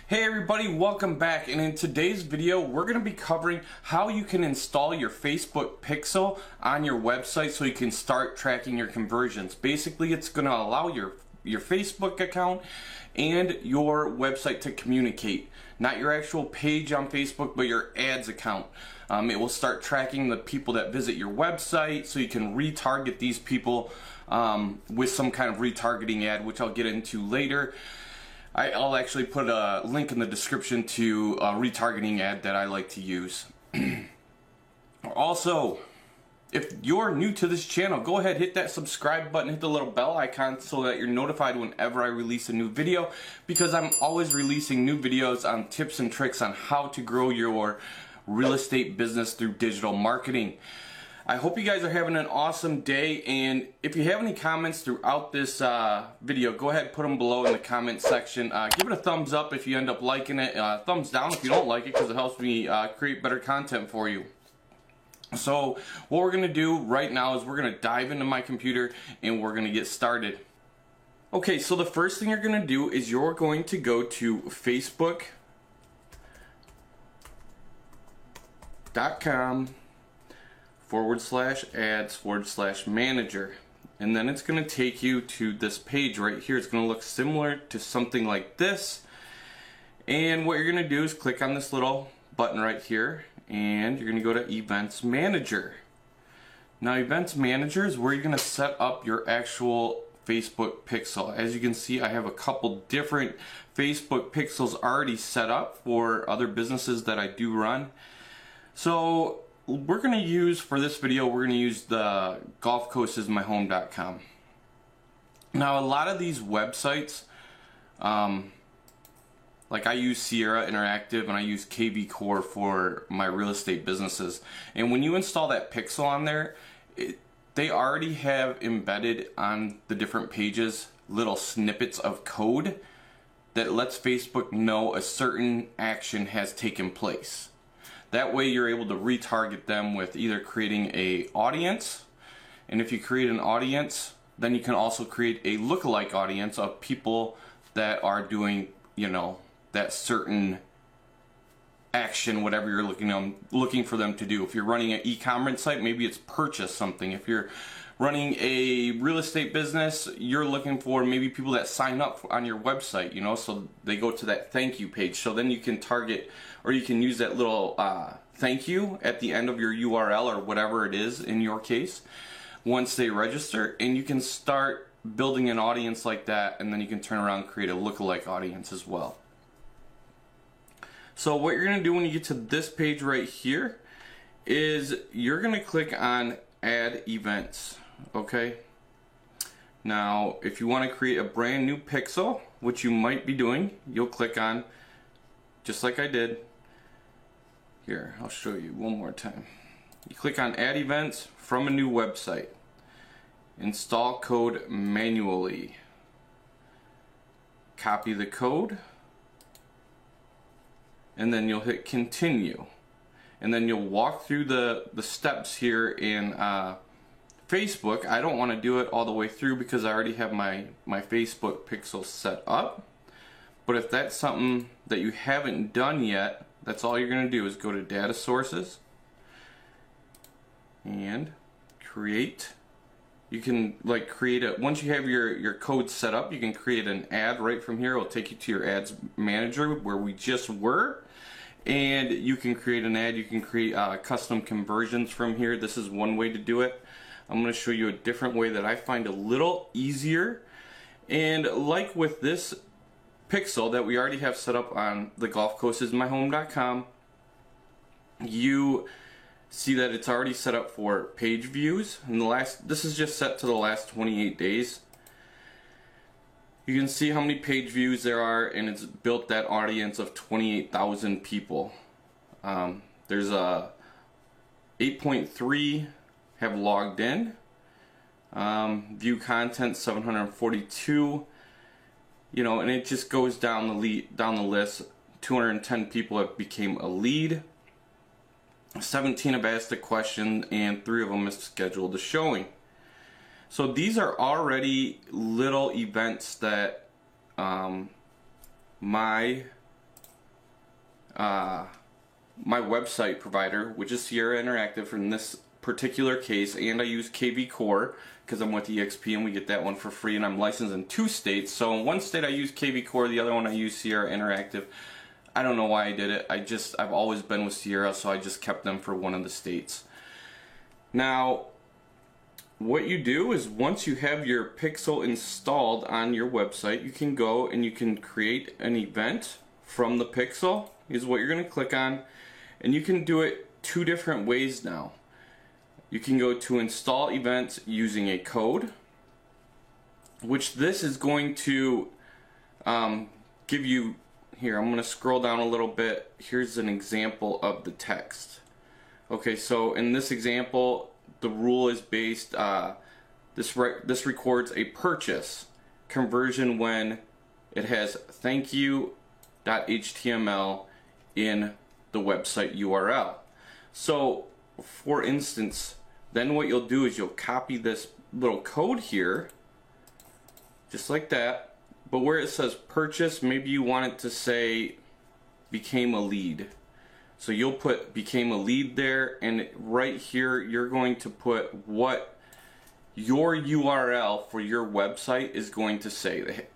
Hey everybody, welcome back, and in today's video we're going to be covering how you can install your Facebook Pixel on your website so you can start tracking your conversions. Basically, it's going to allow your Facebook account and your website to communicate. Not your actual page on Facebook, but your ads account. It will start tracking the people that visit your website so you can retarget these people with some kind of retargeting ad, which I'll get into later. I'll actually put a link in the description to a retargeting ad that I like to use. Also, if you're new to this channel, go ahead, hit that subscribe button, hit the little bell icon so that you're notified whenever I release a new video, because I'm always releasing new videos on tips and tricks on how to grow your real estate business through digital marketing. I hope you guys are having an awesome day, and if you have any comments throughout this video, go ahead, put them below in the comment section. Give it a thumbs up if you end up liking it, thumbs down if you don't like it, because it helps me create better content for you. So what we're going to do right now is we're going to dive into my computer and we're going to get started. Okay, so the first thing you're going to do is you're going to go to facebook.com/ads/manager, and then it's going to take you to this page right here. It's going to look similar to something like this, and what you're going to do is click on this little button right here, and you're going to go to Events Manager. Now, Events Manager is where you're going to set up your actual Facebook Pixel. As you can see, I have a couple different Facebook Pixels already set up for other businesses that I do run. So we're going to use, for this video, we're going to use the golfcoastesmyhome.com. Now, a lot of these websites, like I use Sierra Interactive and I use KB Core for my real estate businesses. And when you install that Pixel on there, they already have embedded on the different pages little snippets of code that lets Facebook know a certain action has taken place. That way you're able to retarget them with either creating an audience, and if you create an audience, then you can also create a lookalike audience of people that are doing, you know, that certain action, whatever you're looking for them to do. If you're running an e-commerce site, maybe it's purchase something. If you're running a real estate business, you're looking for maybe people that sign up on your website, you know, so they go to that thank you page. So then you can target, or you can use that little thank you at the end of your URL or whatever it is in your case once they register, and you can start building an audience like that, and then you can turn around and create a lookalike audience as well. So what you're going to do when you get to this page right here is you're going to click on Add Events. Okay. Now, if you want to create a brand new pixel, which you might be doing, you'll click on, just like I did. Here, I'll show you one more time. You click on Add Events from a new website. Install code manually. Copy the code, and then you'll hit Continue. And then you'll walk through the steps here in Facebook. I don't want to do it all the way through because I already have my Facebook Pixel set up. But if that's something that you haven't done yet, that's all you're going to do is go to Data Sources and create. You can create a, once you have your code set up, you can create an ad right from here. It'll take you to your ads manager where we just were. And you can create an ad, you can create custom conversions from here. This is one way to do it. I'm going to show you a different way that I find a little easier. And like with this pixel that we already have set up on the golfcoastesmyhome.com, you see that it's already set up for page views. And this is just set to the last 28 days. You can see how many page views there are, and it's built that audience of 28,000 people. There's 8.3 have logged in. View content 742. You know, and it just goes down the list. 210 people have became a lead. 17 have asked a question, and 3 of them have scheduled a showing. So these are already little events that my my website provider, which is Sierra Interactive in this particular case, and I use KV Core because I'm with EXP and we get that one for free, and I'm licensed in 2 states. So in one state I use KV Core, the other one I use Sierra Interactive. I don't know why I did it. I've always been with Sierra, so I just kept them for one of the states. Now, what you do is once you have your pixel installed on your website, you can go and you can create an event from the pixel. Is what you're going to click on, and you can do it 2 different ways now. You can go to install events using a code, which this is going to give you. Here, I'm going to scroll down a little bit. Here's an example of the text. Okay, so in this example, the rule is based, this records a purchase conversion when it has thank you.html in the website URL. So, for instance, then what you'll do is you'll copy this little code here, just like that. But where it says purchase, maybe you want it to say became a lead. So you'll put became a lead there, and right here you're going to put what your URL for your website is going to say.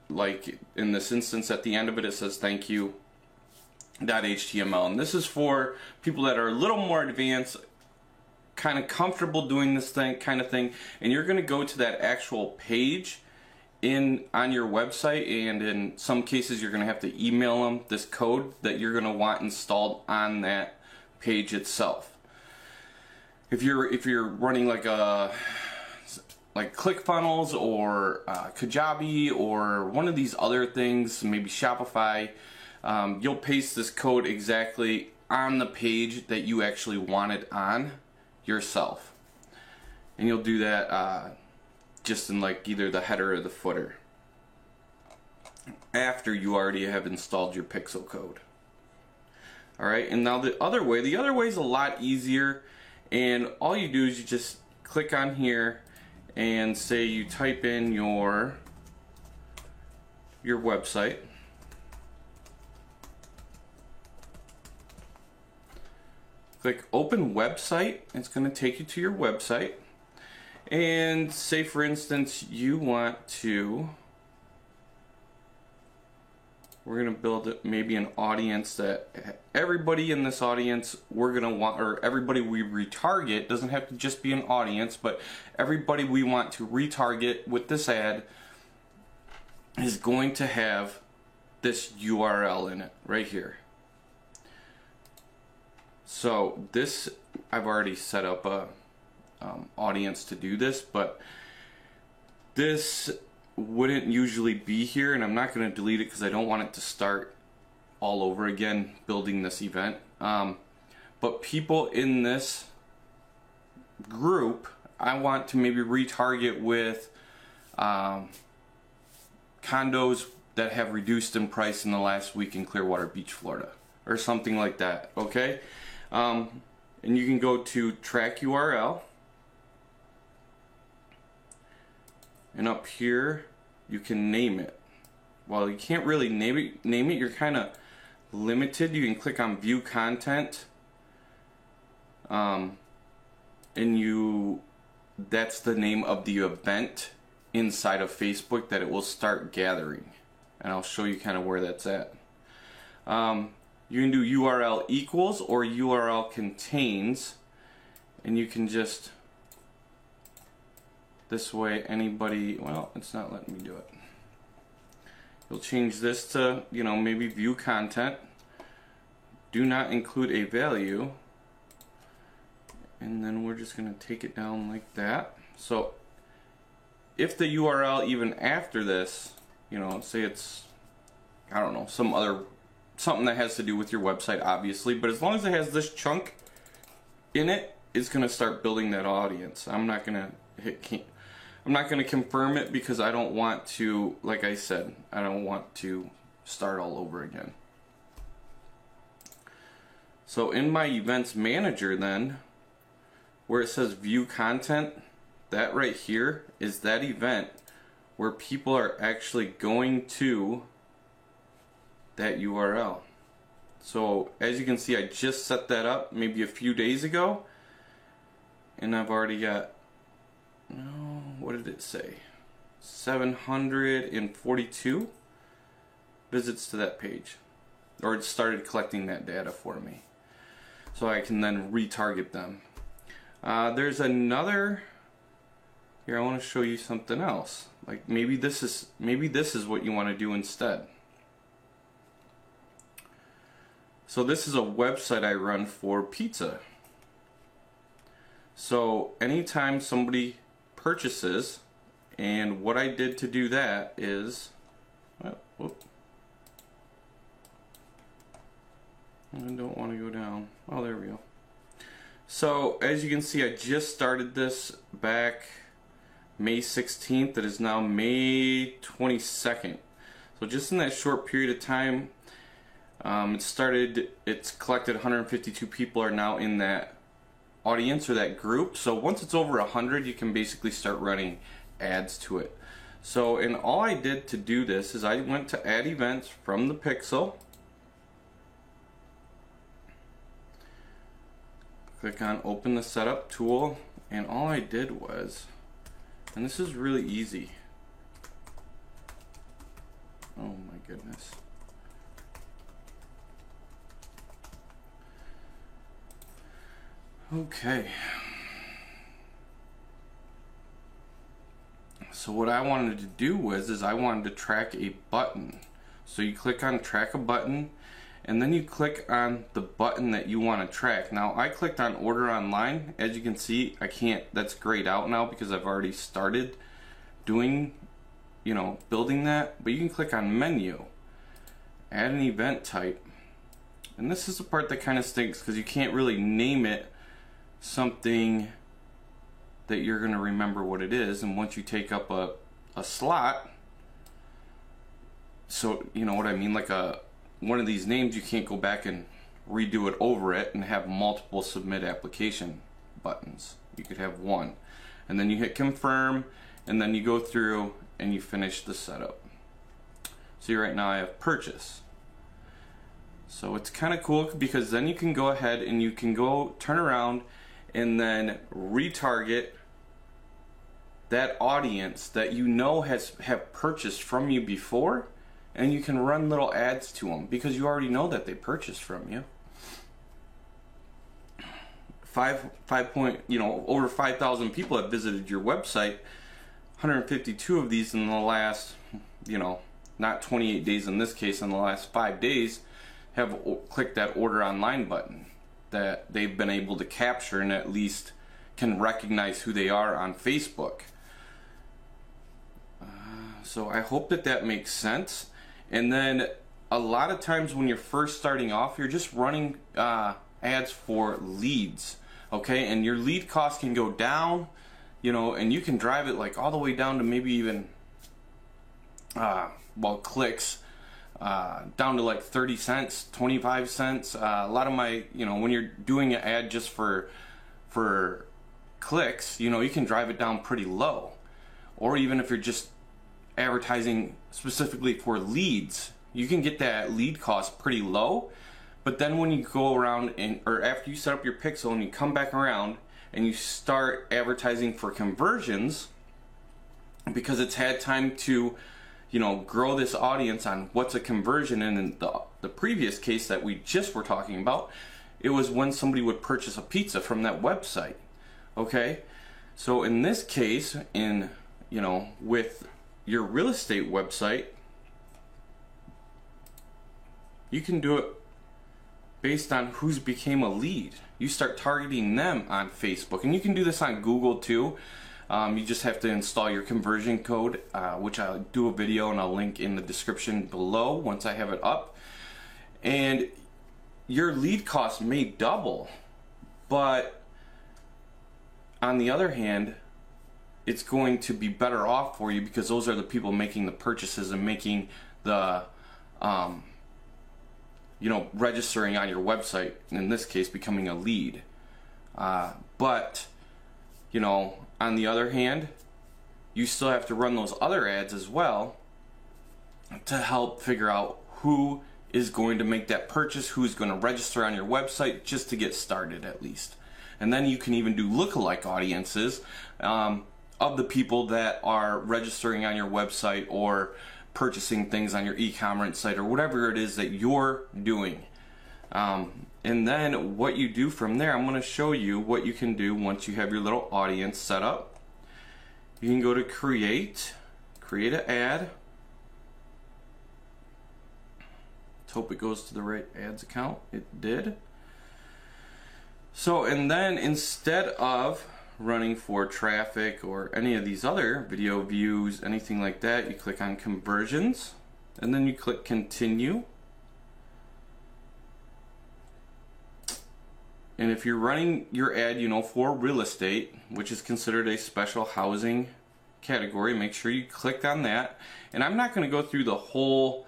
Like in this instance, at the end of it, it says thank you.html. And this is for people that are a little more advanced, kind of comfortable doing this kind of thing. And you're going to go to that actual page on your website, and in some cases you're going to have to email them this code that you're going to want installed on that page itself. If you're running like ClickFunnels or Kajabi or one of these other things, maybe Shopify, you'll paste this code exactly on the page that you actually want it on yourself, and you'll do that just in like either the header or the footer after you already have installed your pixel code. Alright, and now the other way is a lot easier, and all you do is you just click on here and say you type in your website. Click open website. It's going to take you to your website. And say for instance you want to, we're going to build maybe an audience that everybody in this audience we're going to want, or everybody we retarget, doesn't have to just be an audience, but everybody we want to retarget with this ad is going to have this URL in it right here. So this, I've already set up a audience to do this, but this wouldn't usually be here, and I'm not going to delete it because I don't want it to start all over again building this event. But people in this group I want to maybe retarget with condos that have reduced in price in the last week in Clearwater Beach, Florida, or something like that. Okay, and you can go to track URL. And up here, you can name it. Well, you can't really name it. You're kind of limited. You can click on View Content, and that's the name of the event inside of Facebook that it will start gathering. And I'll show you kind of where that's at. You can do URL equals or URL contains, and you can just. This way anybody, well, it's not letting me do it. You'll change this to, maybe view content. Do not include a value. And then we're just going to take it down like that. So if the URL even after this, say it's, I don't know, something that has to do with your website, obviously, but as long as it has this chunk in it, it's going to start building that audience. I'm not going to confirm it because I don't want to, like I said, I don't want to start all over again. So in my events manager then, where it says view content, that right here is that event where people are actually going to that URL. So as you can see, I just set that up maybe a few days ago, and I've already got, no, what did it say? 742 visits to that page, or it started collecting that data for me, so I can then retarget them. There's another here. I want to show you something else. Like maybe this is what you want to do instead. So this is a website I run for pizza. So anytime somebody purchases, and what I did to do that is, whoop, I don't want to go down. Oh, there we go. So as you can see, I just started this back May 16th. It is now May 22nd. So just in that short period of time, it's collected 152 people are now in that audience or that group. So once it's over 100, you can basically start running ads to it. So, and all I did to do this is I went to add events from the Pixel, click on open the setup tool, and all I did was, and this is really easy, oh my goodness, okay. So what I wanted to do is I wanted to track a button. So you click on track a button, and then you click on the button that you want to track. Now I clicked on order online. As you can see, I can't, that's grayed out now because I've already started doing, building that. But you can click on menu, add an event type. And this is the part that kind of stinks because you can't really name it something that you're going to remember what it is. And once you take up a slot, so you know what I mean, like one of these names, you can't go back and redo it over it and have multiple submit application buttons. You could have one, and then you hit confirm, and then you go through and you finish the setup. See, right now I have purchase. So it's kind of cool because then you can go ahead and you can go turn around and then retarget that audience that have purchased from you before, and you can run little ads to them because you already know that they purchased from you. Over 5,000 people have visited your website. 152 of these in the last, not 28 days in this case, in the last 5 days, have clicked that order online button that they've been able to capture and at least can recognize who they are on Facebook. So I hope that makes sense. And then a lot of times when you're first starting off, you're just running ads for leads, okay? And your lead cost can go down, and you can drive it like all the way down to maybe even, clicks, down to like 30 cents, 25 cents. A lot of my, when you're doing an ad just for clicks, you can drive it down pretty low. Or even if you're just advertising specifically for leads, you can get that lead cost pretty low. But then when you go around or after you set up your pixel and you come back around and you start advertising for conversions, because it's had time to grow this audience on what's a conversion. And in the previous case that we just were talking about, it was when somebody would purchase a pizza from that website. Okay, so in this case, with your real estate website, you can do it based on who's became a lead. You start targeting them on Facebook, and you can do this on Google too. You just have to install your conversion code, which I'll do a video and I'll link in the description below once I have it up. And your lead cost may double, but on the other hand, it's going to be better off for you because those are the people making the purchases and making the, registering on your website, in this case becoming a lead. But on the other hand, you still have to run those other ads as well to help figure out who is going to make that purchase, who's going to register on your website, just to get started at least. And then you can even do lookalike audiences of the people that are registering on your website or purchasing things on your e-commerce site or whatever it is that you're doing. And then what you do from there, I'm going to show you what you can do once you have your little audience set up. You can go to create an ad. Let's hope it goes to the right ads account. It did. So, and then instead of running for traffic or any of these other video views, anything like that, you click on conversions and then you click continue. And if you're running your ad, you know, for real estate, which is considered a special housing category, make sure you click on that. And I'm not going to go through the whole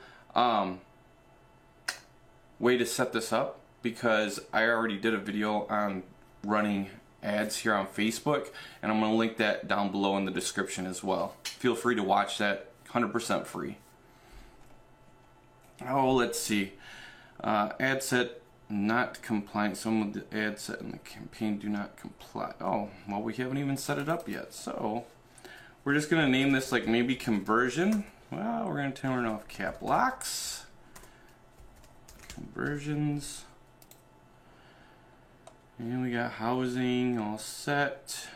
way to set this up, because I already did a video on running ads here on Facebook, and I'm going to link that down below in the description as well. Feel free to watch that, 100% free. Oh, let's see. Ad set not compliant. Some of the ad set in the campaign do not comply. Oh, well, we haven't even set it up yet. So we're just going to name this like maybe conversion. Well, we're going to turn off cap locks. Conversions. And we got housing all set.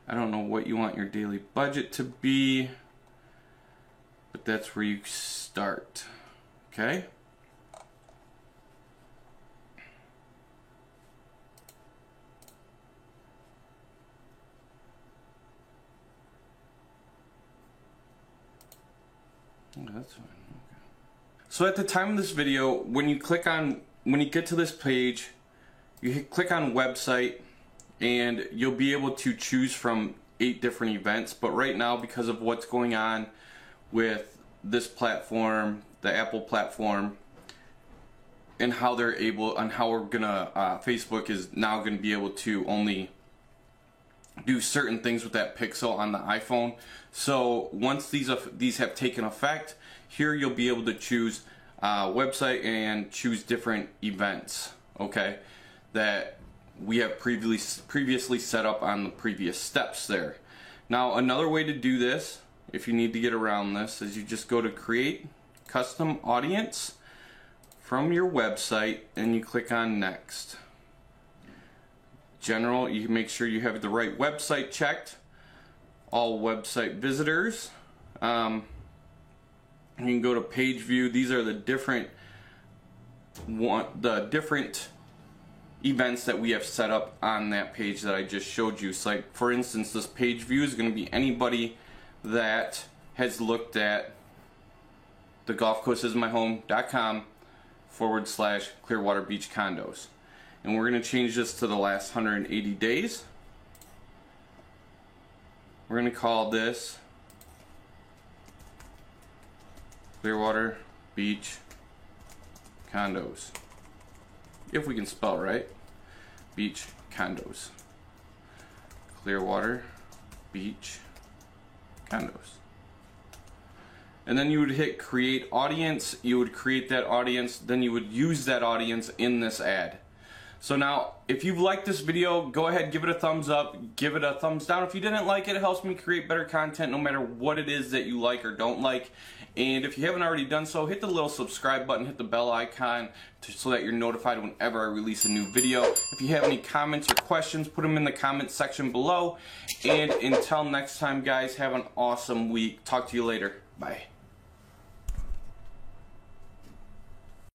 I don't know what you want your daily budget to be, but that's where you start. Okay? Oh, that's fine. Okay. So at the time of this video, when you get to this page, you click on website, and you'll be able to choose from 8 different events. But right now, because of what's going on with this platform, the Apple platform, and how they're able, and how we're gonna, Facebook is now gonna be able to only do certain things with that pixel on the iPhone. So once these have taken effect, here you'll be able to choose website and choose different events, okay, that we have previously set up on the previous steps there. Now another way to do this, if you need to get around this, is you just go to create custom audience from your website and you click on next. General, you make sure you have the right website checked, all website visitors. You can go to page view. These are the different events that we have set up on that page that I just showed you. So like, for instance, this page view is going to be anybody that has looked at the golfcoastismyhome.com/Clearwater Beach Condos. And we're going to change this to the last 180 days. We're going to call this Clearwater Beach Condos. If we can spell right. Beach Condos. Clearwater Beach Condos. And then you would hit create audience. You would create that audience. Then you would use that audience in this ad. So now, if you've liked this video, go ahead, give it a thumbs up, give it a thumbs down. If you didn't like it, it helps me create better content no matter what it is that you like or don't like. And if you haven't already done so, hit the little subscribe button, hit the bell icon so that you're notified whenever I release a new video. If you have any comments or questions, put them in the comments section below. And until next time, guys, have an awesome week. Talk to you later. Bye.